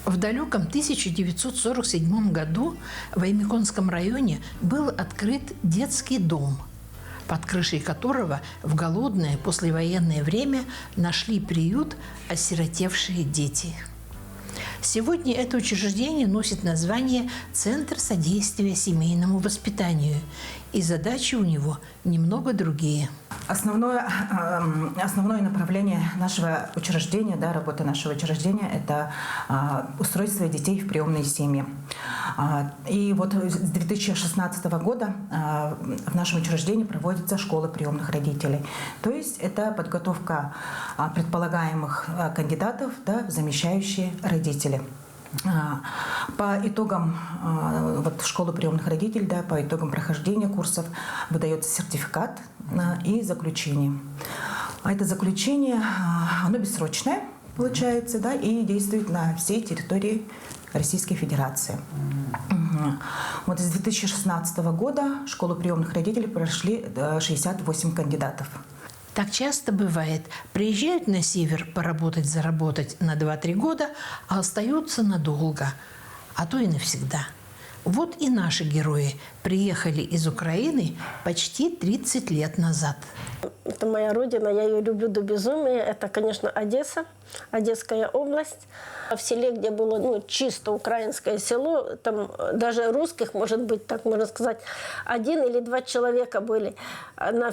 В далеком 1947 году в Аймиконском районе был открыт детский дом, под крышей которого в голодное послевоенное время нашли приют осиротевшие дети. Сегодня это учреждение носит название «Центр содействия семейному воспитанию», и задачи у него немного другие. Основное направление нашего учреждения, работы нашего учреждения – это устройство детей в приемные семьи. И вот с 2016 года в нашем учреждении проводится школа приемных родителей. То есть это подготовка предполагаемых кандидатов в замещающие родители. По итогам школы приемных родителей, по итогам прохождения курсов выдается сертификат и заключение. А это заключение, оно бессрочное, получается, и действует на всей территории Российской Федерации. Вот с 2016 года в школу приемных родителей прошли 68 кандидатов. Так часто бывает. Приезжают на север поработать, заработать на 2-3 года, а остаются надолго, а то и навсегда. Вот и наши герои приехали из Украины почти 30 лет назад. Это моя родина, я ее люблю до безумия. Это, конечно, Одесса, Одесская область. В селе, где было чисто украинское село, там даже русских, может быть, так можно сказать, 1 или 2 человека были.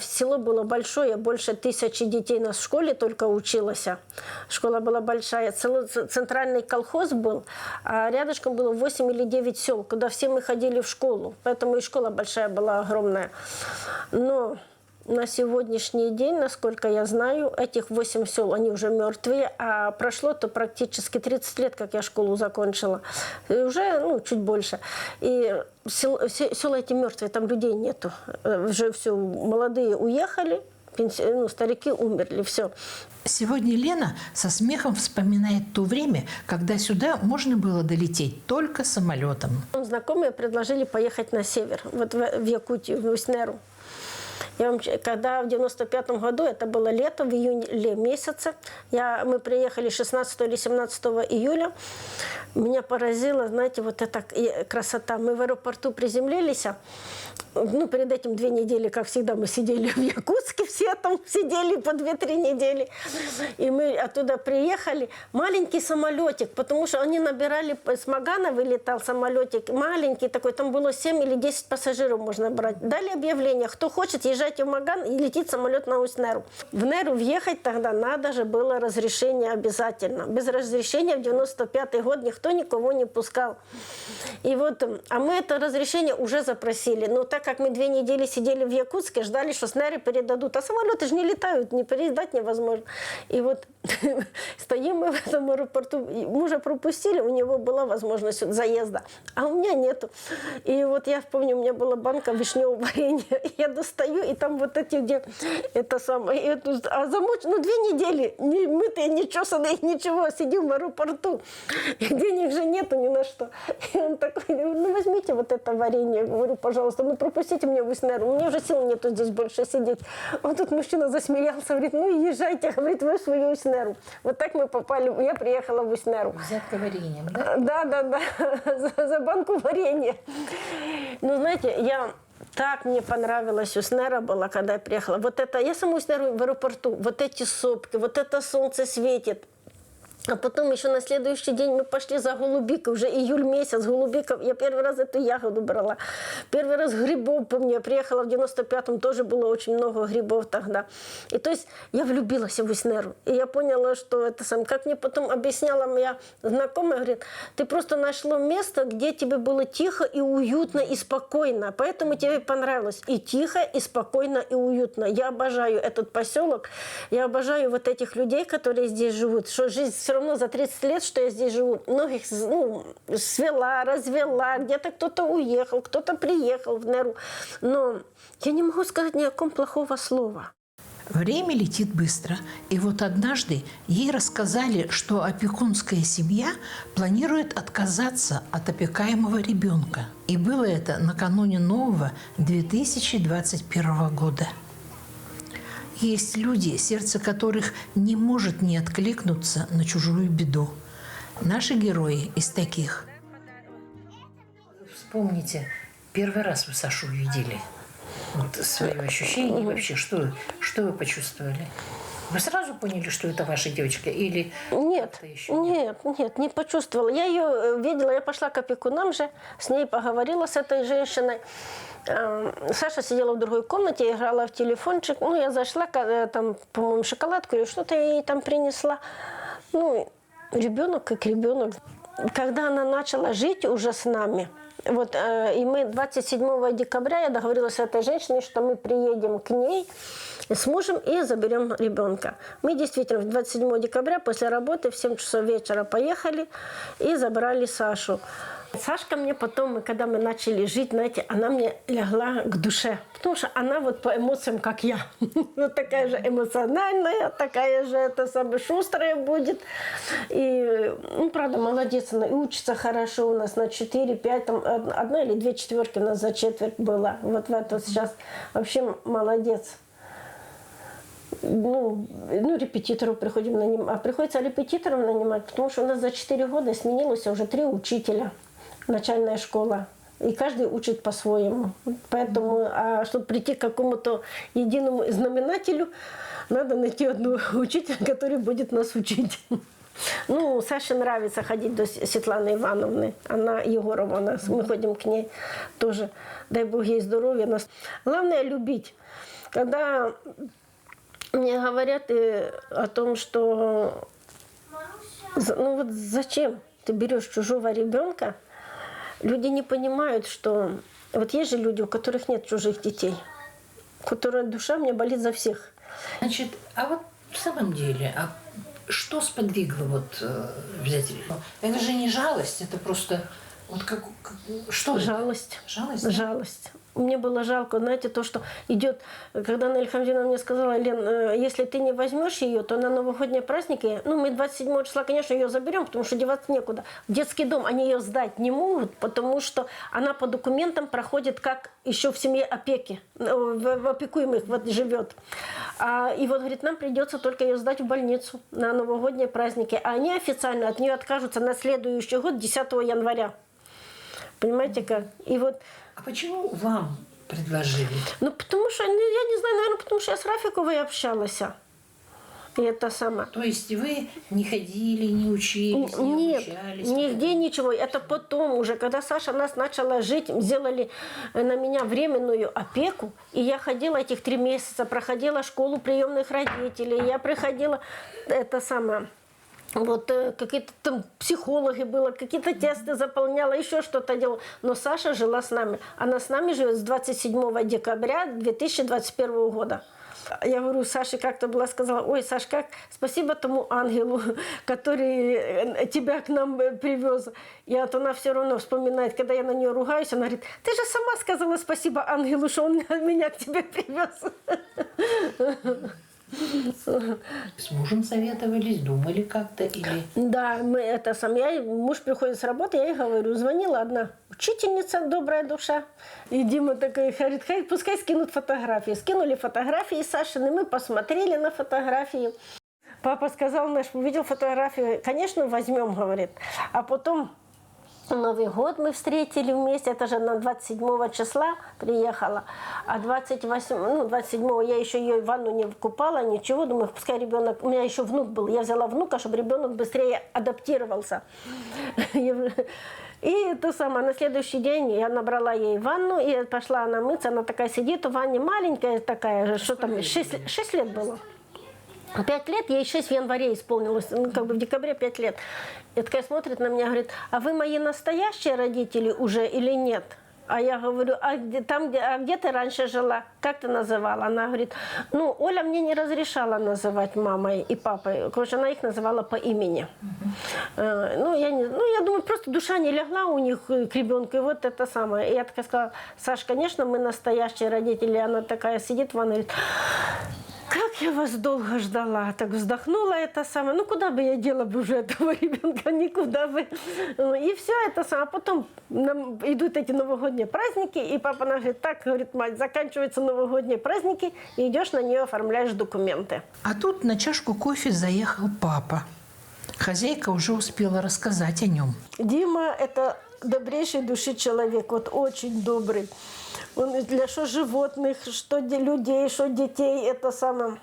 Село было большое, больше 1000 детей на школе только училось. Школа была большая. Центральный колхоз был, а рядышком было 8 или 9 сел, куда все мы ходили в школу. Поэтому и школа большая была, огромная. Но на сегодняшний день, насколько я знаю, этих 8 сел, они уже мертвые, а прошло-то практически 30 лет, как я школу закончила. И уже, чуть больше. И села эти мертвые, там людей нету. Уже все, молодые уехали, старики умерли, все. Сегодня Лена со смехом вспоминает то время, когда сюда можно было долететь только самолетом. Знакомые предложили поехать на север, вот в Якутию, в Уснеру. Когда в 95-м году, это было лето, в июле месяце, мы приехали 16 или 17 июля, меня поразила, знаете, вот эта красота. Мы в аэропорту приземлились, перед этим 2 недели, как всегда, мы сидели в Якутске, все там сидели по 2-3 недели. И мы оттуда приехали, маленький самолетик, потому что они набирали, с Магана вылетал самолетик, маленький такой, там было 7 или 10 пассажиров можно брать. Дали объявление, кто хочет, езжайте в Маган, и летит самолет на Усть-Неру. В Неру въехать тогда надо же было разрешение обязательно. Без разрешения в 95-й год никто никого не пускал. И а мы это разрешение уже запросили. Но так как мы 2 недели сидели в Якутске, ждали, что с Неры передадут. А самолеты же не летают, не передать невозможно. И стоим мы в этом аэропорту. Мужа пропустили, у него была возможность заезда, а у меня нету. И я помню, у меня была банка вишневого варенья. Я достаю, и там эти, где это самое, а замочено 2 недели, не мытые, не чесанные, ничего, сидим в аэропорту. И денег же нету ни на что. И он такой, возьмите это варенье, говорю, пожалуйста, пропустите мне в Усть-Неру, у меня уже сил нету здесь больше сидеть. Тут мужчина засмеялся, говорит, езжайте, говорит, вы в свою Усть-Неру. Вот так мы попали, я приехала в Усть-Неру. Взятка вареньем, да? Да, за банку варенья. Знаете, так мне понравилась Усть-Нера была, когда я приехала. Я сама Усть-Неру в аэропорту, эти сопки, это солнце светит. А потом еще на следующий день мы пошли за голубикой, уже июль месяц, голубика. Я первый раз эту ягоду брала. Первый раз грибов, помню, я приехала в 95-м, тоже было очень много грибов тогда. И то есть я влюбилась в Усть-Неру. И я поняла, что как мне потом объясняла моя знакомая, говорит, ты просто нашла место, где тебе было тихо и уютно и спокойно. Поэтому тебе понравилось и тихо, и спокойно, и уютно. Я обожаю этот поселок, я обожаю этих людей, которые здесь живут, что жизнь все равно за 30 лет, что я здесь живу, многих свела, развела, где-то кто-то уехал, кто-то приехал в Неру. Но я не могу сказать ни о ком плохого слова. Время летит быстро. И однажды ей рассказали, что опекунская семья планирует отказаться от опекаемого ребенка. И было это накануне нового 2021 года. Есть люди, сердце которых не может не откликнуться на чужую беду. Наши герои из таких. Вспомните, первый раз вы Сашу увидели. Вот свое ощущение и вообще, что вы почувствовали? Вы сразу поняли, что это ваша девочка или Нет, еще нет, не почувствовала. Я ее видела, я пошла к опекунам же, с ней поговорила, с этой женщиной. Саша сидела в другой комнате, играла в телефончик. Ну, я зашла, там, по-моему, шоколадку или что-то я ей там принесла. Ну, ребенок как ребенок. Когда она начала жить уже с нами, вот, и мы 27 декабря, я договорилась с этой женщиной, что мы приедем к ней с мужем и заберем ребенка. Мы действительно 27 декабря после работы в 7 часов вечера поехали и забрали Сашу. Сашка мне потом, когда мы начали жить, знаете, она мне легла к душе. Потому что она вот по эмоциям, как я. Вот такая же эмоциональная, такая же шустрая будет. И, ну, правда, молодец, она и учится хорошо у нас на 4-5, там, 1 или 2 четверки у нас за четверть была. Вот в это сейчас вообще молодец. Ну, репетиторов приходим нанимать. А приходится репетиторов нанимать, потому что у нас за 4 года сменилось уже 3 учителя. Начальная школа. И каждый учит по-своему. Поэтому, чтобы прийти к какому-то единому знаменателю, надо найти одну учителя, который будет нас учить. Ну, Саше нравится ходить до Светланы Ивановны. Она Егорова у нас. Мы ходим к ней тоже. Дай Бог ей здоровья. Главное любить. Когда мне говорят о том, что ну вот зачем ты берешь чужого ребенка, люди не понимают, что вот есть же люди, у которых нет чужих детей, у которых душа мне болит за всех. Значит, а вот в самом деле, что сподвигло вот взять? Это же не жалость, это просто вот что? Жалость. Жалость? Жалость. Мне было жалко, знаете, то, что идет, когда Наиля Хамзиновна мне сказала: Лен, если ты не возьмешь ее, то на новогодние праздники, ну, мы 27 числа, конечно, ее заберем, потому что деваться некуда. В детский дом они ее сдать не могут, потому что она по документам проходит как еще в семье опеки, в опекуемых вот живет. И вот, говорит, нам придется только ее сдать в больницу на новогодние праздники. А они официально от нее откажутся на следующий год, 10 января. Понимаете как? И вот... А почему вам предложили? Ну, потому что, я не знаю, наверное, потому что я с Рафиковой общалась. И это самое. То есть вы не ходили, не учились, не обучались? Нет, нигде ничего. Это потом уже, когда Саша нас начала жить, сделали на меня временную опеку, и я ходила этих 3 месяца, проходила школу приемных родителей, я приходила, это самое... Вот какие-то там психологи было, какие-то тесты заполняла, еще что-то делала. Но Саша жила с нами. Она с нами живет с 27 декабря 2021 года. Я говорю, Саше как-то была, сказала: ой, Саш, как спасибо тому ангелу, который тебя к нам привез. И вот она все равно вспоминает, когда я на нее ругаюсь, она говорит: ты же сама сказала спасибо ангелу, что он меня к тебе привез. С мужем советовались, думали как-то или... Да, муж приходит с работы, я ей говорю, звонила одна учительница, добрая душа. И Дима такой говорит: пускай скинут фотографии. Скинули фотографии Сашины, мы посмотрели на фотографии. Папа сказал, увидел фотографию, конечно, возьмем, говорит. А потом... Новый год мы встретили вместе, это же на 27 числа приехала, а 27 я еще ее в ванну не купала, ничего, думаю, пускай ребенок, у меня еще внук был, я взяла внука, чтобы ребенок быстрее адаптировался. И то самое, на следующий день я набрала ей ванну, и пошла она мыться, она такая сидит в ванне, маленькая такая, что там, 6 лет было. 5 лет, ей 6 в январе исполнилось, ну, как бы в декабре 5 лет. И такая смотрит на меня, говорит: а вы мои настоящие родители уже или нет? А я говорю: а где ты раньше жила? Как ты называла? Она говорит: ну, Оля мне не разрешала называть мамой и папой, потому что она их называла по имени. Я думаю, просто душа не легла у них к ребенку, и вот это самое. И я такая сказала: Саш, конечно, мы настоящие родители. Она такая сидит в ванной, говорит: как я вас долго ждала. Так вздохнула это самое. Ну, куда бы я дела бы уже этого ребенка? Никуда бы. И все это самое. А потом идут эти новогодние праздники, и папа нам говорит: так, говорит, мать, заканчиваются новогодние праздники, и идешь на нее, оформляешь документы. А тут на чашку кофе заехал папа. Хозяйка уже успела рассказать о нем. Дима – это добрейшей души человек, вот очень добрый. Он для что животных, что людей, что детей, это самое.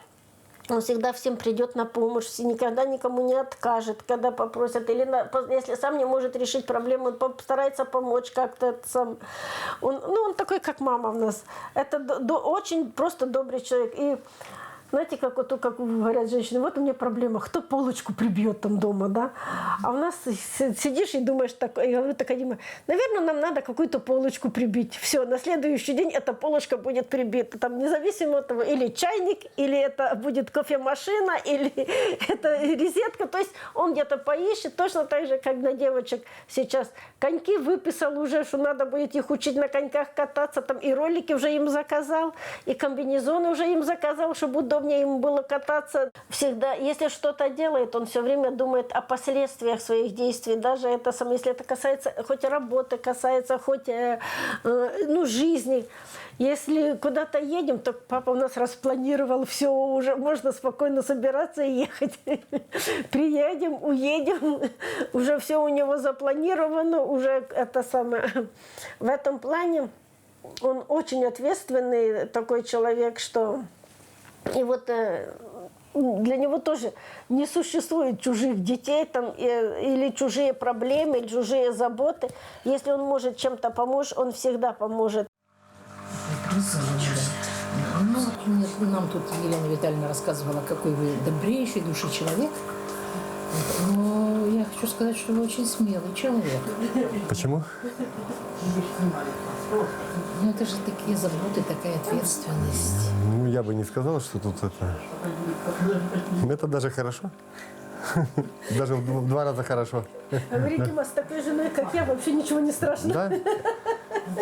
Он всегда всем придет на помощь, никогда никому не откажет, когда попросят. Или если сам не может решить проблему, он постарается помочь как-то сам. Он такой, как мама у нас. Это очень просто добрый человек. И знаете, как говорят женщины, вот у меня проблема, кто полочку прибьет там дома, да? А у нас сидишь и думаешь, я говорю, так, Дима, наверное, нам надо какую-то полочку прибить. Все, на следующий день эта полочка будет прибита. Там независимо от того, или чайник, или это будет кофемашина, или это резетка. То есть он где-то поищет, точно так же, как на девочек сейчас. Коньки выписал уже, что надо будет их учить на коньках кататься, там и ролики уже им заказал, и комбинезоны уже им заказал, чтобы удобнее ему было кататься. Всегда, если что-то делает, он все время думает о последствиях своих действий. Даже это, если это касается хоть работы, касается хоть жизни. Если куда-то едем, то папа у нас распланировал все, уже можно спокойно собираться и ехать. Приедем, уедем, уже все у него запланировано, уже это самое. В этом плане он очень ответственный такой человек, что и вот для него тоже не существует чужих детей там, или чужие проблемы, или чужие заботы. Если он может чем-то помочь, он всегда поможет. Ну, вот нам тут Елена Витальевна рассказывала, какой вы добрейший души человек. Но я хочу сказать, что вы очень смелый человек. Почему? Ну, это же такие заботы, такая ответственность. Ну, я бы не сказал, что тут это... Это даже хорошо. Даже в 2 раза хорошо. Говорите, Дима, с такой женой, как я, вообще ничего не страшно. Да?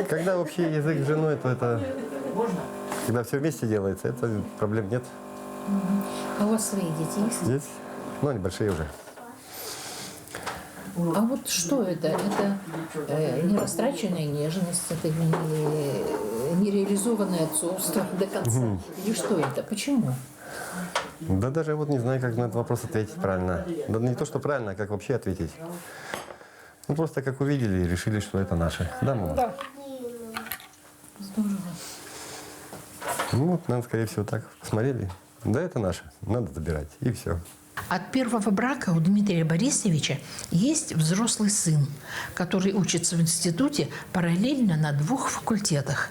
Когда общий язык с женой, то это... Когда все вместе делается, это проблем нет. А у вас свои дети есть? Есть? Ну, они большие уже. А вот что это? Это нерастраченная нежность, это нереализованное отцовство до конца? Или что это? Почему? Да даже вот не знаю, как на этот вопрос ответить правильно. Да не то, что правильно, а как вообще ответить. Ну, просто как увидели и решили, что это наше. Да, мама? Да. Здорово. Ну, вот, наверное, скорее всего, так посмотрели. Да, это наше, надо забирать, и все. От первого брака у Дмитрия Борисовича есть взрослый сын, который учится в институте параллельно на 2 факультетах.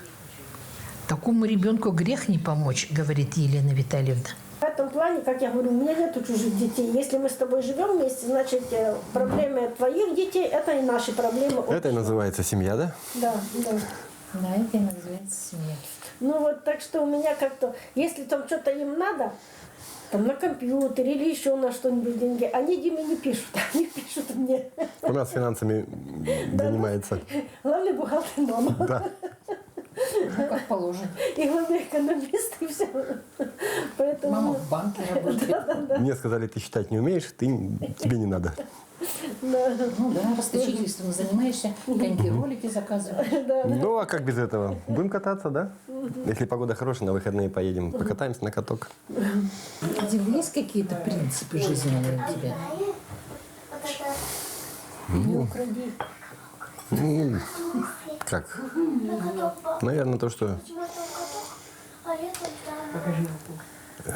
Такому ребенку грех не помочь, говорит Елена Витальевна. В этом плане, как я говорю, у меня нет чужих детей. Если мы с тобой живем вместе, значит, проблемы твоих детей – это и наши проблемы. Это и называется семья, да? Да, да. Да, это и называется семья. Ну вот так что у меня как-то, если там что-то им надо, там на компьютере или еще на что-нибудь деньги, они Диме не пишут, они пишут мне. У нас финансами занимается. Главный бухгалтер мама. Да. Ну, как положено. И главный экономист, и все. Поэтому... Мама в банке работает. Мне сказали, ты считать не умеешь, тебе не надо. Да. Ну да, расточительством занимаешься, коньки, ролики заказываешь. Ну, а как без этого? Будем кататься, да? Если погода хорошая, на выходные поедем, покатаемся на каток. Дим, есть какие-то принципы жизненные у тебя? Не укради. Ну, как? Наверное, то, что...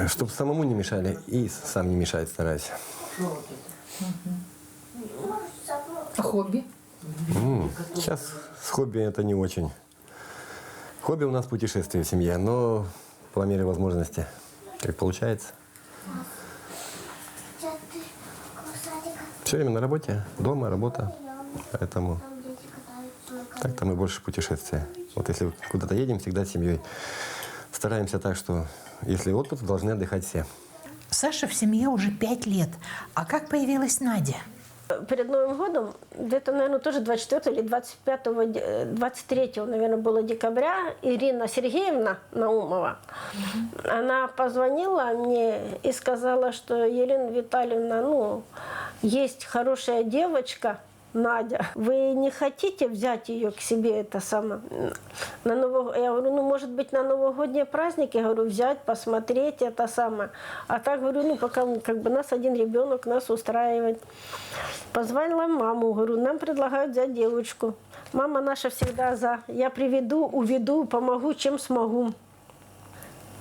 Чтобы самому не мешали, и сам не мешать стараюсь. А хобби? Сейчас с хобби это не очень. Хобби у нас путешествие в семье, но по мере возможности, как получается. Все время на работе, дома, работа. Поэтому так-то мы больше путешествия. Вот если куда-то едем, всегда с семьей. Стараемся так, что если отпуск, должны отдыхать все. Саша в семье уже 5 лет. А как появилась Надя? Перед Новым годом, где-то, наверное, тоже 24 или 23, наверное, было декабря, Ирина Сергеевна Наумова, она позвонила мне и сказала, что Елена Витальевна, есть хорошая девочка, Надя, вы не хотите взять ее к себе, это самое, на я говорю, ну, может быть, на новогодние праздники, я говорю, взять, посмотреть, это самое. А так, говорю, ну, пока как бы нас один ребенок, нас устраивает. Позвонила маму, говорю, нам предлагают взять девочку. Мама наша всегда за. Я приведу, уведу, помогу, чем смогу.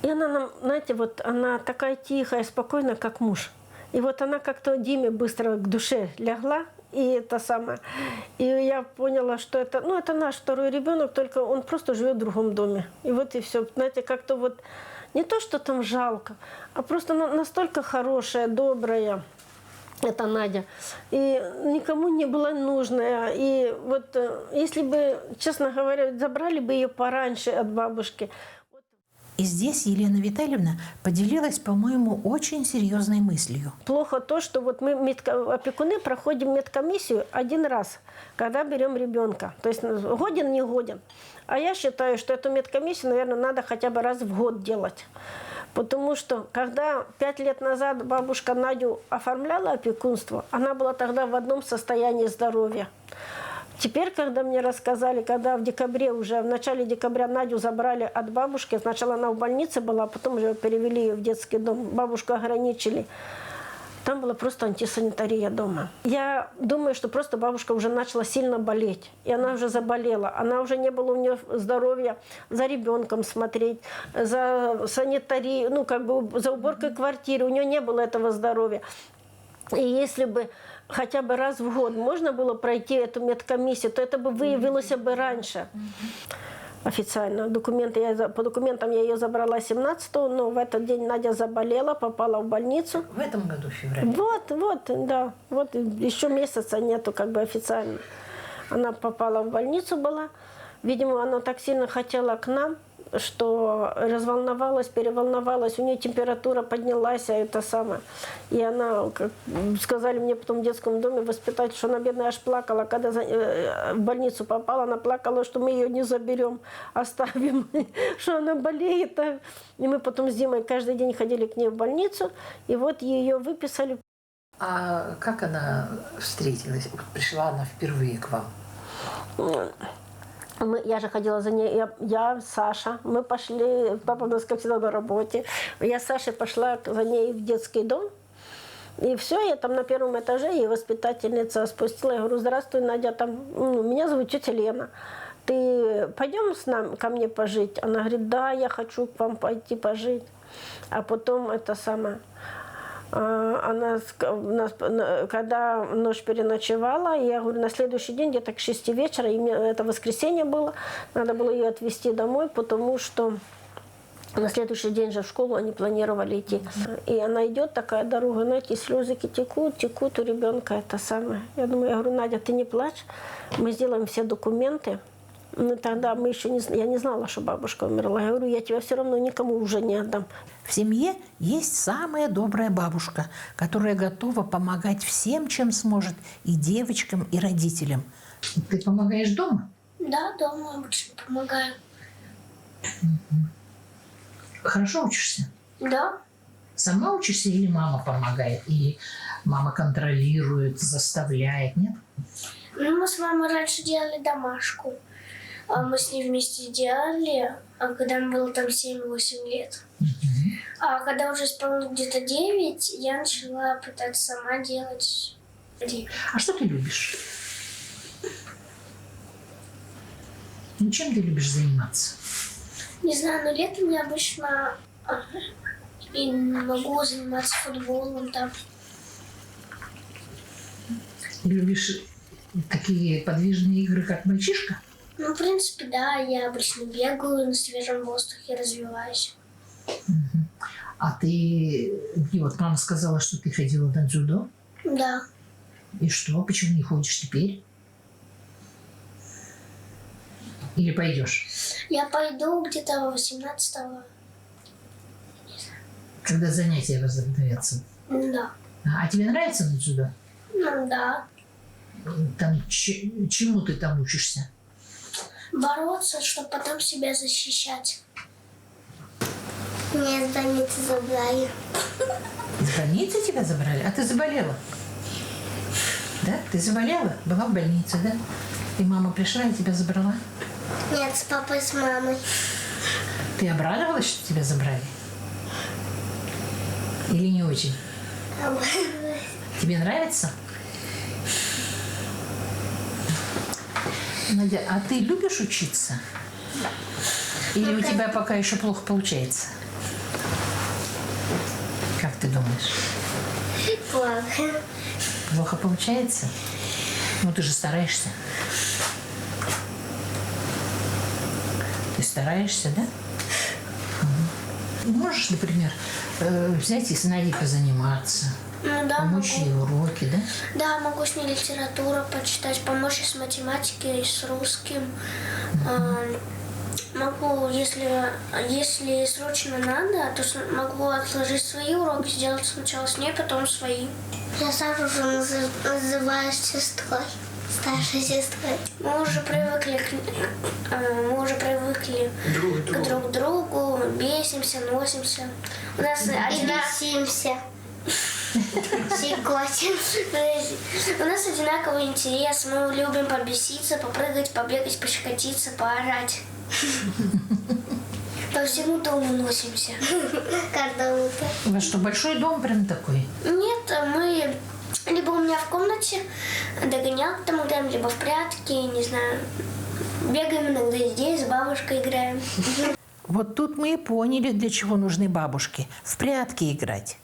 И она нам, знаете, вот она такая тихая, спокойная, как муж. И вот она как-то Диме быстро к душе лягла, и это самое. И я поняла, что это, ну, это наш второй ребенок, только он просто живет в другом доме. И вот и все. Знаете, как-то вот не то, что там жалко, а просто настолько хорошая, добрая. Это Надя. И никому не была нужная. И вот если бы, честно говоря, забрали бы ее пораньше от бабушки. И здесь Елена Витальевна поделилась, по-моему, очень серьезной мыслью. Плохо то, что вот мы, опекуны, проходим медкомиссию один раз, когда берем ребенка. То есть годен, не годен. А я считаю, что эту медкомиссию, наверное, надо хотя бы раз в год делать. Потому что, когда 5 лет назад бабушка Надю оформляла опекунство, она была тогда в одном состоянии здоровья. Теперь, когда мне рассказали, когда в декабре, уже в начале декабря Надю забрали от бабушки, сначала она в больнице была, потом уже перевели ее в детский дом, бабушку ограничили. Там была просто антисанитария дома. Я думаю, что просто бабушка уже начала сильно болеть. И она уже заболела. Она уже не было у нее здоровья за ребенком смотреть, за санитарией, ну, как бы за уборкой квартиры. У нее не было этого здоровья. И если бы хотя бы раз в год можно было пройти эту медкомиссию, то это бы выявилось бы раньше. Официально. По документам я ее забрала 17-го, но в этот день Надя заболела, попала в больницу. В этом году, в феврале? Вот, да. Вот еще месяца нету как бы официально. Она попала в больницу была. Видимо, она так сильно хотела к нам, что разволновалась, переволновалась, у нее температура поднялась, а это самое. И она, как сказали мне потом в детском доме воспитать, что она, бедная, аж плакала. Когда в больницу попала, она плакала, что мы ее не заберем, оставим, что она болеет. И мы потом с Димой каждый день ходили к ней в больницу, и вот ее выписали. А как она встретилась? Пришла она впервые к вам? Я же ходила за ней, я, Саша, мы пошли, папа у нас, как всегда, на работе. Я с Сашей пошла за ней в детский дом. И все, я там на первом этаже, и воспитательница спустила. Я говорю, здравствуй, Надя, там, меня зовут тетя Лена. Ты пойдем с нами ко мне пожить? Она говорит, да, я хочу к вам пойти пожить. А потом это самое... Она, когда ночь переночевала, я говорю, на следующий день, где-то к 6 вечера, это воскресенье было, надо было ее отвезти домой, потому что на следующий день же в школу они планировали идти. И она идет, такая дорога, знаете, слезики текут у ребенка, это самое. Я говорю, Надя, ты не плачь, мы сделаем все документы. Ну, тогда мы еще я не знала, что бабушка умерла. Я говорю, я тебя все равно никому уже не отдам. В семье есть самая добрая бабушка, которая готова помогать всем, чем сможет, и девочкам, и родителям. Ты помогаешь дома? Да, дома обычно помогаю. Хорошо учишься? Да. Сама учишься или мама помогает? Или мама контролирует, заставляет, нет? Ну, мы с мамой раньше делали домашку. Мы с ней вместе делали, когда мне было там 7-8 лет. А когда уже исполнилось где-то 9, я начала пытаться сама делать. А что ты любишь? Чем ты любишь заниматься? Не знаю, но летом я обычно и могу заниматься футболом там. Любишь такие подвижные игры, как мальчишка? Ну, в принципе, да, я обычно бегаю на свежем воздухе, развиваюсь. А ты... Вот мама сказала, что ты ходила на дзюдо. Да. И что? Почему не ходишь теперь? Или пойдешь? Я пойду где-то 18-го. Когда занятия возобновятся. Да. А тебе нравится на дзюдо? Ну, да. Там, чему ты там учишься? Бороться, чтобы потом себя защищать. Меня из больницы забрали. Из больницы тебя забрали? А ты заболела? Да? Ты заболела? Была в больнице, да? И мама пришла и тебя забрала? Нет, с папой, с мамой. Ты обрадовалась, что тебя забрали? Или не очень? Тебе нравится? Надя, а ты любишь учиться? Или у тебя пока еще плохо получается? Как ты думаешь? Плохо. Плохо получается? Ну, ты же стараешься. Ты стараешься, да? Можешь, например, взять и с Надей позаниматься, Ну да, помочь могу. ей уроки, да? Да, могу с ней литературу почитать, помочь и с математикой, и с русским. Могу, если срочно надо, то могу отложить свои уроки, сделать сначала с ней, потом свои. Я Сашу уже называю сестрой, старшей сестрой. Мы уже привыкли к друг другу, бесимся, носимся. У нас бесимся. Щекотим. У нас одинаковый интерес. Мы любим побеситься, попрыгать, побегать, пощекотиться, поорать. По всему дому носимся. Каждое утро. У вас что, большой дом прям такой? Нет, мы либо у меня в комнате догонялки там играем, либо в прятки, не знаю. Бегаем иногда здесь, с бабушкой играем. Вот тут мы и поняли, для чего нужны бабушки. В прятки играть.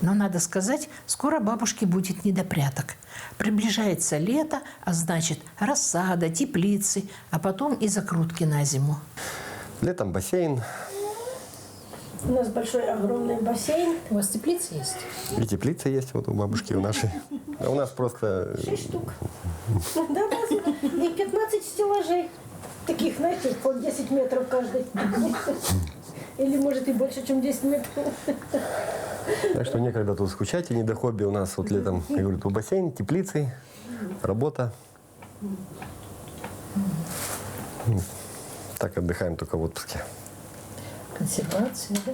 Но надо сказать, скоро бабушке будет не до пряток. Приближается лето, а значит рассада, теплицы, а потом и закрутки на зиму. Летом бассейн. У нас большой, огромный бассейн. У вас теплица есть? И теплица есть вот у бабушки, у нашей. А у нас просто... 6 штук. Да, и 15 стеллажей. Таких, знаете, по 10 метров каждый. Или, может, и больше, чем 10 метров. Так что некогда тут скучать, и не до хобби у нас вот летом, я говорю, тут бассейн, теплицы, работа. Так отдыхаем только в отпуске. Консервация, да?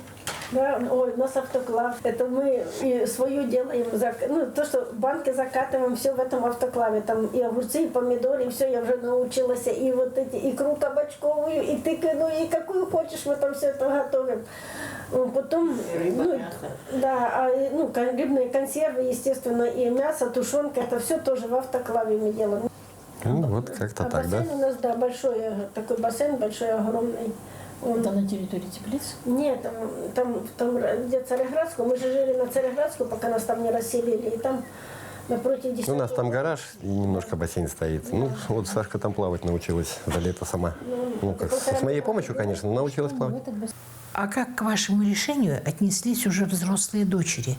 Да, ой, у нас автоклав. Это мы и свою делаем. Ну, то, что банки закатываем, все в этом автоклаве. Там и огурцы, и помидоры, и все, я уже научилась. И вот эти, икру кабачковую, и тыквенную, и какую хочешь, мы там все это готовим. Потом, да, рыбные консервы, естественно, и мясо, тушенка, это все тоже в автоклаве мы делаем. Ну, вот как-то А так, да? бассейн у нас, да, большой, такой бассейн большой, огромный. Это на территории теплиц? Нет, там где Цареградскую, мы же жили на Цареградскую, пока нас там не расселили, и там напротив 10. У нас там гараж и немножко бассейн стоит. Ну, вот Сашка там плавать научилась за лето сама. Ну, как, с моей помощью, конечно, но научилась плавать. А как к вашему решению отнеслись уже взрослые дочери?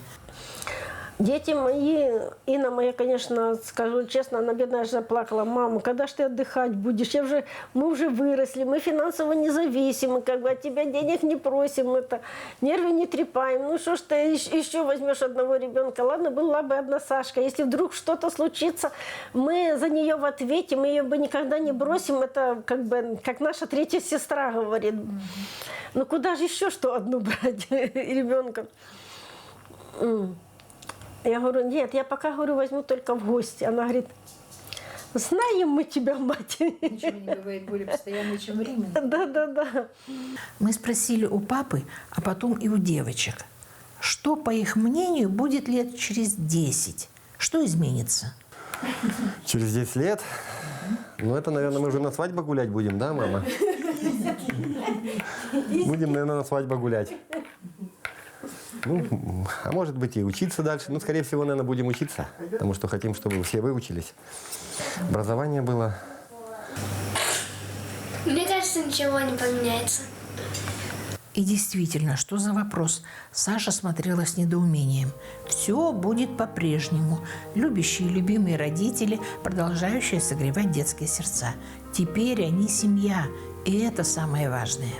Дети мои, Инна моя, конечно, скажу честно, она, бедная, же заплакала. Мама, когда ж ты отдыхать будешь? Мы уже выросли, мы финансово независимы, как бы от тебя денег не просим, нервы не трепаем. Ну что ж ты еще возьмешь одного ребенка? Ладно, была бы одна Сашка. Если вдруг что-то случится, мы за нее в ответе, мы ее бы никогда не бросим. Это как наша третья сестра говорит. Ну куда же еще что одну брать ребенка? Я говорю, нет, я пока, говорю, возьму только в гости. Она говорит, знаем мы тебя, мать. Ничего не бывает более постоянно, чем время. Да. Мы спросили у папы, а потом и у девочек, что, по их мнению, будет лет через 10? Что изменится? Через 10 лет? Ну, это, наверное, мы уже на свадьбу гулять будем, да, мама? Будем, наверное, на свадьбу гулять. Ну, а может быть и учиться дальше. Ну, скорее всего, наверное, будем учиться. Потому что хотим, чтобы все выучились. Образование было. Мне кажется, ничего не поменяется. И действительно, что за вопрос? Саша смотрела с недоумением. Все будет по-прежнему. Любящие и любимые родители, продолжающие согревать детские сердца. Теперь они семья, и это самое важное.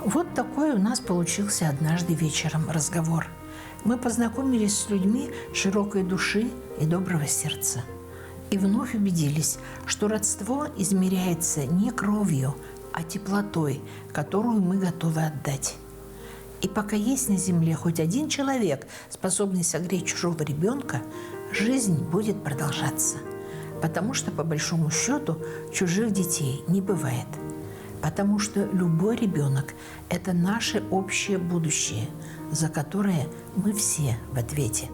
Вот такой у нас получился однажды вечером разговор. Мы познакомились с людьми широкой души и доброго сердца. И вновь убедились, что родство измеряется не кровью, а теплотой, которую мы готовы отдать. И пока есть на земле хоть один человек, способный согреть чужого ребенка, жизнь будет продолжаться. Потому что, по большому счету, чужих детей не бывает. Потому что любой ребенок – это наше общее будущее, за которое мы все в ответе.